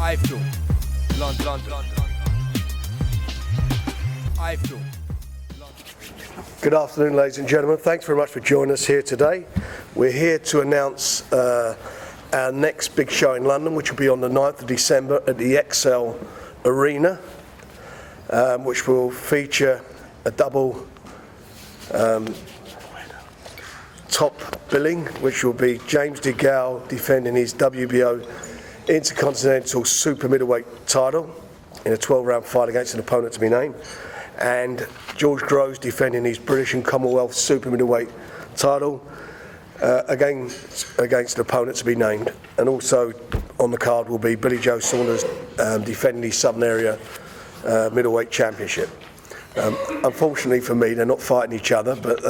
iFILM, London, iFILM. Good afternoon, ladies and gentlemen. Thanks very much for joining us here today. We're here to announce our next big show in London, which will be on the 9th of December at the XL Arena, which will feature a double top billing, which will be James DeGale defending his WBO Intercontinental Super Middleweight title in a 12-round fight against an opponent to be named, and George Groves defending his British and Commonwealth Super Middleweight title against an opponent to be named. And also on the card will be Billy Joe Saunders defending his Southern Area Middleweight Championship. Unfortunately for me, they're not fighting each other, but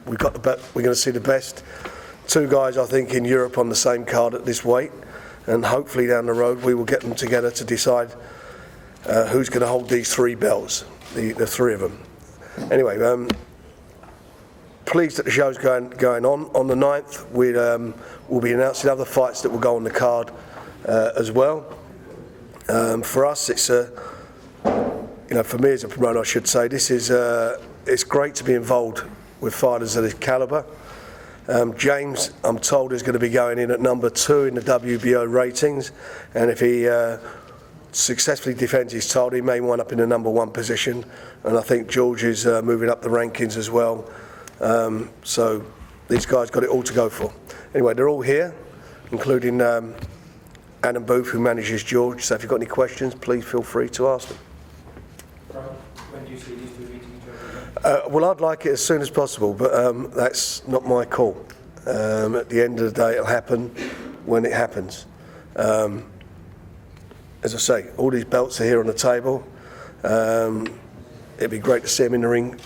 we're going to see the best two guys, I think, in Europe on the same card at this weight, and hopefully down the road we will get them together to decide who's going to hold these three belts, the three of them. Anyway, pleased that the show's going on. On the 9th, we'll be announcing other fights that will go on the card as well. For us, it's for me as a promoter, I should say, this is it's great to be involved with fighters of this calibre. James, I'm told, is going to be going in at number 2 in the WBO ratings, and if he successfully defends his title, he may wind up in the number 1 position. And I think George is moving up the rankings as well. So these guys got it all to go for. Anyway, they're all here, including Adam Booth, who manages George. So if you've got any questions, please feel free to ask them. When do you see these two meeting each other? Well, I'd like it as soon as possible, but that's not my call. At the end of the day, it'll happen when it happens. As I say, all these belts are here on the table. It'd be great to see them in the ring,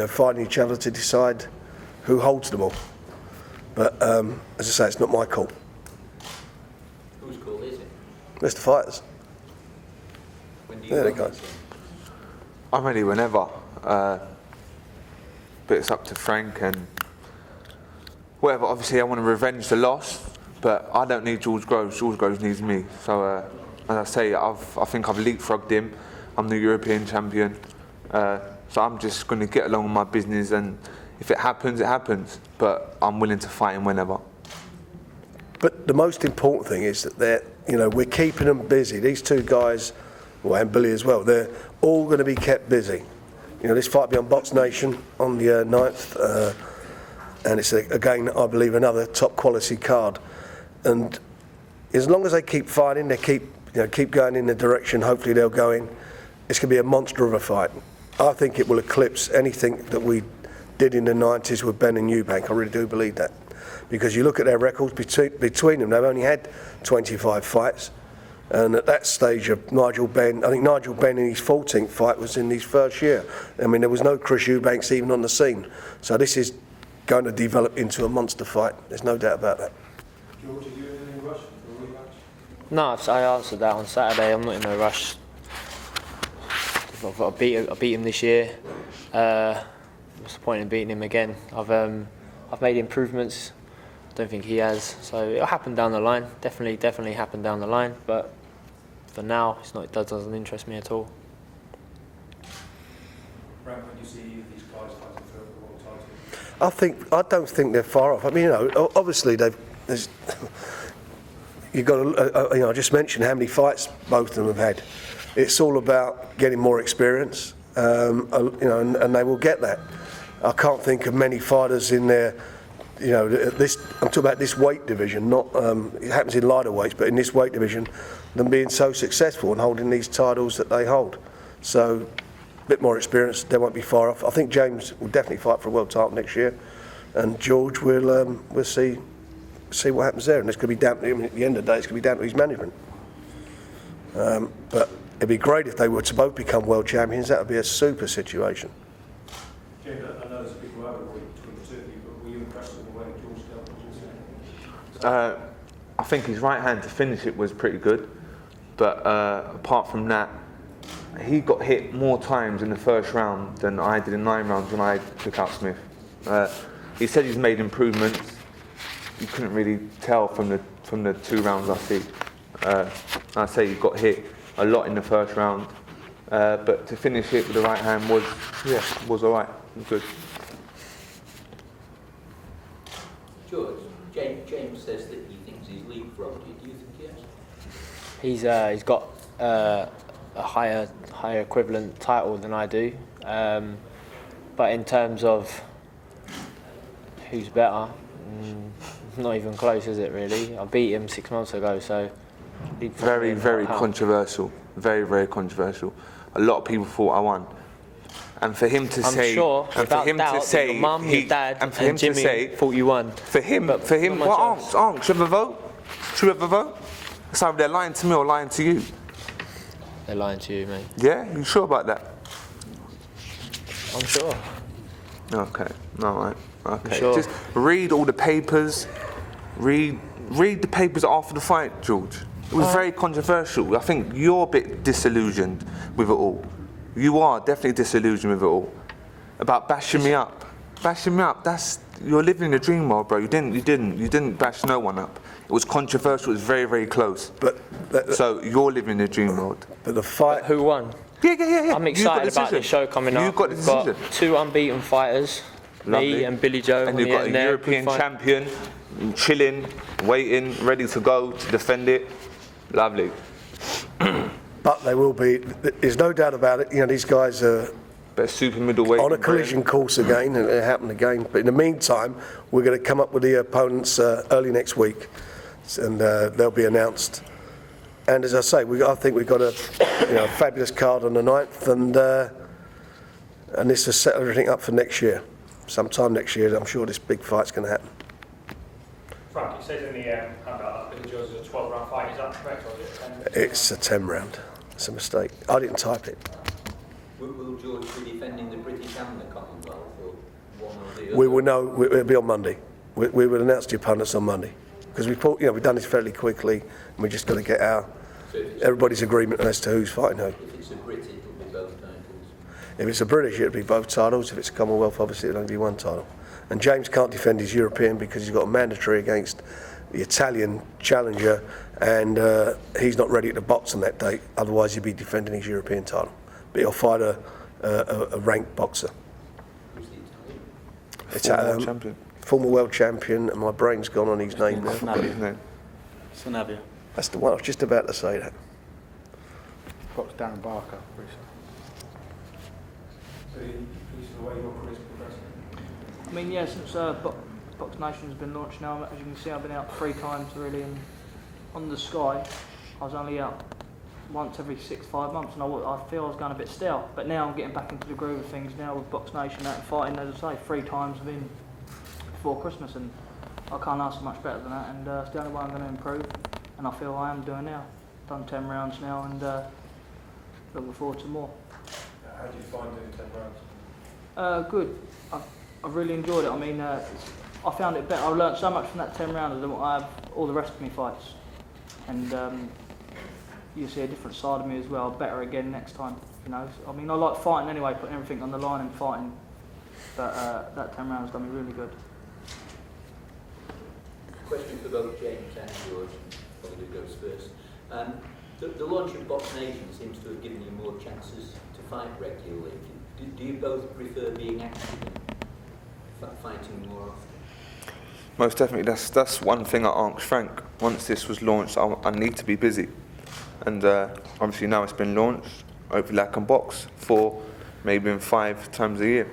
fighting each other to decide who holds them all. But as I say, it's not my call. Whose call is it? It's the fighters. When do you There they go. I'm ready whenever, but it's up to Frank and whatever. Obviously, I want to revenge the loss, but I don't need George Groves. George Groves needs me. So, as I say, I think I've leapfrogged him. I'm the European champion, so I'm just going to get along with my business, and if it happens, it happens. But I'm willing to fight him whenever. But the most important thing is that we're keeping them busy. These two guys, well, and Billy as well, they're all going to be kept busy. This fight will be on Box Nation on the 9th, and it's again, I believe, another top quality card. And as long as they keep fighting, they keep going in the direction hopefully they'll go in, it's going to be a monster of a fight. I think it will eclipse anything that we did in the 90s with Ben and Eubank. I really do believe that, because you look at their records between them, they've only had 25 fights. And at that stage of Nigel Benn, I think Nigel Benn in his 14th fight was in his first year. I mean, there was no Chris Eubanks even on the scene. So this is going to develop into a monster fight. There's no doubt about that. George, are you in any rush for a rematch? No, I answered that on Saturday. I'm not in no rush. I beat him this year. What's the point in beating him again? I've made improvements. I don't think he has. So it'll happen down the line. Definitely happen down the line. But for now, it doesn't interest me at all. Frank, when do you see these guys fighting for the world title? I don't think they're far off. I mean, obviously you've got to, I just mentioned how many fights both of them have had. It's all about getting more experience, and they will get that. I can't think of many fighters in there. I'm talking about this weight division, not it happens in lighter weights, but in this weight division, them being so successful and holding these titles that they hold. So, a bit more experience, they won't be far off. I think James will definitely fight for a world title next year, and George will we'll see what happens there. And it's going to be down. At the end of the day, it's going to be down to his management. But it'd be great if they were to both become world champions. That would be a super situation. James, I know there's a big rivalry between the two of you, but were you impressed with the way George dealt with you? I think his right hand to finish it was pretty good, but apart from that, he got hit more times in the first round than I did in 9 rounds when I took out Smith. He said he's made improvements. You couldn't really tell from the 2 rounds I see. I'd say you got hit a lot in the first round, but to finish it with the right hand was all right, good. George, James says that he thinks he's leapfrogged you. Do you think he has? He's got a higher equivalent title than I do, but in terms of who's better, not even close, is it really? I beat him 6 months ago, so very, very controversial. Very, very controversial. A lot of people thought I won. And for him to say, sure, and for him to say, your mum, your dad, and for him Jimmy to say, thought you won. For him, what, should we have a vote? Should we have a vote? It's either they're lying to me or lying to you. They're lying to you, mate. Yeah, you sure about that? I'm sure. Okay, all right. Okay, Sure. just read all the papers. Read the papers after the fight, George. It was very controversial. I think you're a bit disillusioned with it all. You are definitely disillusioned with it all. About bashing me up. Bashing me up. You're living in a dream world, bro. You didn't bash no one up. It was controversial. It was very, very close. So you're living in a dream world. But the fight. Who won? Yeah. I'm excited about the show coming up. You've got the We've got decision. 2 unbeaten fighters, Lovely. me and Billy Joe. And you've got a European champion, chilling, waiting, ready to go to defend it. Lovely. But they will be. There's no doubt about it. You know, these guys are But super middleweight. on a collision course again, and it happened again. But in the meantime, we're going to come up with the opponents early next week, and they'll be announced. And as I say, I think we've got a fabulous card on the 9th, and this will set everything up for next year. Sometime next year, I'm sure this big fight's going to happen. Frank, it says in the handout that Billy Joe's a 12-round fight. Is that correct, or is it a 10? It's a 10 round. It's a mistake. I didn't type it. Will George be defending the British and the Commonwealth, or one or the other? We will know. It'll be on Monday. We will announce the opponents on Monday, because we've done this fairly quickly, and we just got to get everybody's agreement as to who's fighting who. If it's a Brit, it'll be both titles. If it's a British, it'll be both titles. If it's a Commonwealth, obviously it'll only be one title. And James can't defend his European because he's got a mandatory against the Italian challenger, and he's not ready to box on that date. Otherwise, he'd be defending his European title. But he'll fight a ranked boxer. Who's the Italian? Former champion. Former world champion, and my brain's gone on his name now. Sanavia. That's the one. I was just about to say that. Boxed Darren Barker recently. So you pleased with the way your career's progressing? I mean, yeah, since Box Nation has been launched now, as you can see, I've been out 3 times really, and on the Sky, I was only out once every 6-5 months, and I feel I was going a bit stale. But now I'm getting back into the groove of things now with Box Nation out and fighting, as I say, 3 times within before Christmas, and I can't ask for much better than that, and it's the only way I'm going to improve, and I feel I am doing now. Done 10 rounds now, and looking forward to more. How do you find doing 10 rounds? Good. I've really enjoyed it. I mean, I found it better. I learned so much from that 10 rounders than what I have all the rest of my fights. And you see a different side of me as well. Better again next time. You know, I mean, I like fighting anyway, putting everything on the line and fighting. But that 10 rounds done me really good. Question for both James and George. Probably who goes first. The launch of Box Nation seems to have given you more chances to fight regularly. Do you both prefer being active and fighting more often? Most definitely. That's one thing I asked Frank. Once this was launched, I need to be busy. And obviously now it's been launched, hopefully I can box 4, maybe even 5 times a year.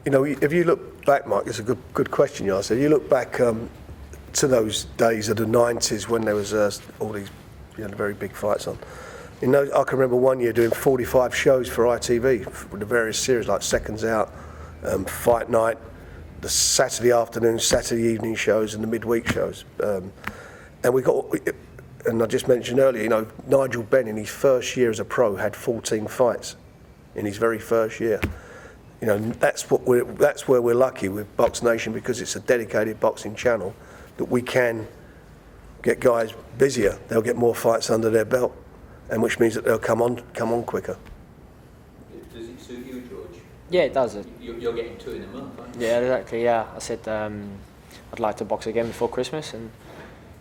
You know, if you look back, Mark, it's a good question you asked. If you look back to those days of the 90s when there was all these very big fights on. You know, I can remember one year doing 45 shows for ITV for the various series like Seconds Out, Fight Night, the Saturday afternoon, Saturday evening shows, and the midweek shows. And I just mentioned earlier, you know, Nigel Benn in his first year as a pro had 14 fights in his very first year. You know, that's where we're lucky with Box Nation, because it's a dedicated boxing channel that we can get guys busier. They'll get more fights under their belt, and which means that they'll come on quicker. Does it suit you, George? Yeah, it does. You're getting 2 in a month, aren't you? Yeah, exactly. Yeah, I said I'd like to box again before Christmas, and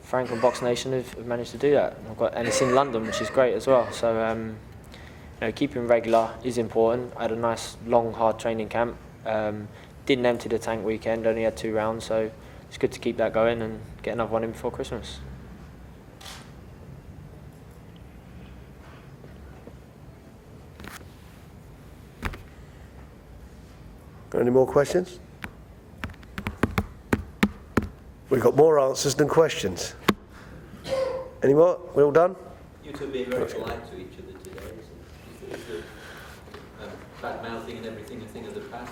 Frank and Box Nation have managed to do that. And it's in London, which is great as well. So you know, keeping regular is important. I had a nice, long, hard training camp. Didn't empty the tank weekend, only had 2 rounds, so it's good to keep that going and get another one in before Christmas. Got any more questions? We've got more answers than questions. Any more? We all done? You two have been very polite to each other today. Is the bad mouthing and everything a thing of the past?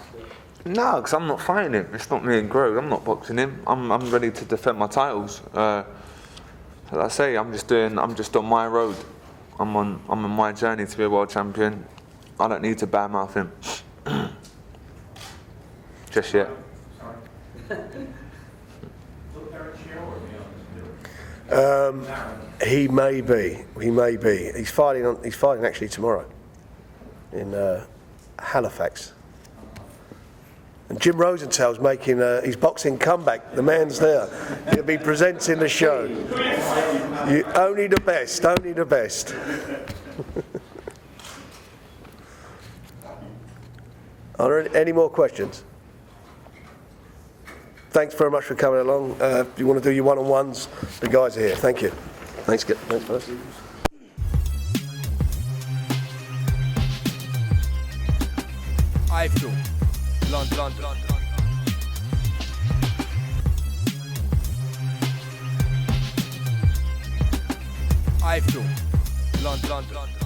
No, because I'm not fighting him. It's not me and Groves. I'm not boxing him. I'm ready to defend my titles. As I say, I'm just on my road. I'm on my journey to be a world champion. I don't need to badmouth him. Just yet. He may be. He's fighting actually tomorrow in Halifax. And Jim Rosenthal's making his boxing comeback. The man's there. He'll be presenting the show. Only the best. Only the best. Are there any more questions? Thanks very much for coming along. If you want to do your one-on-ones, the guys are here. Thank you. Thanks, fellas. iFILM. London. iFILM. London.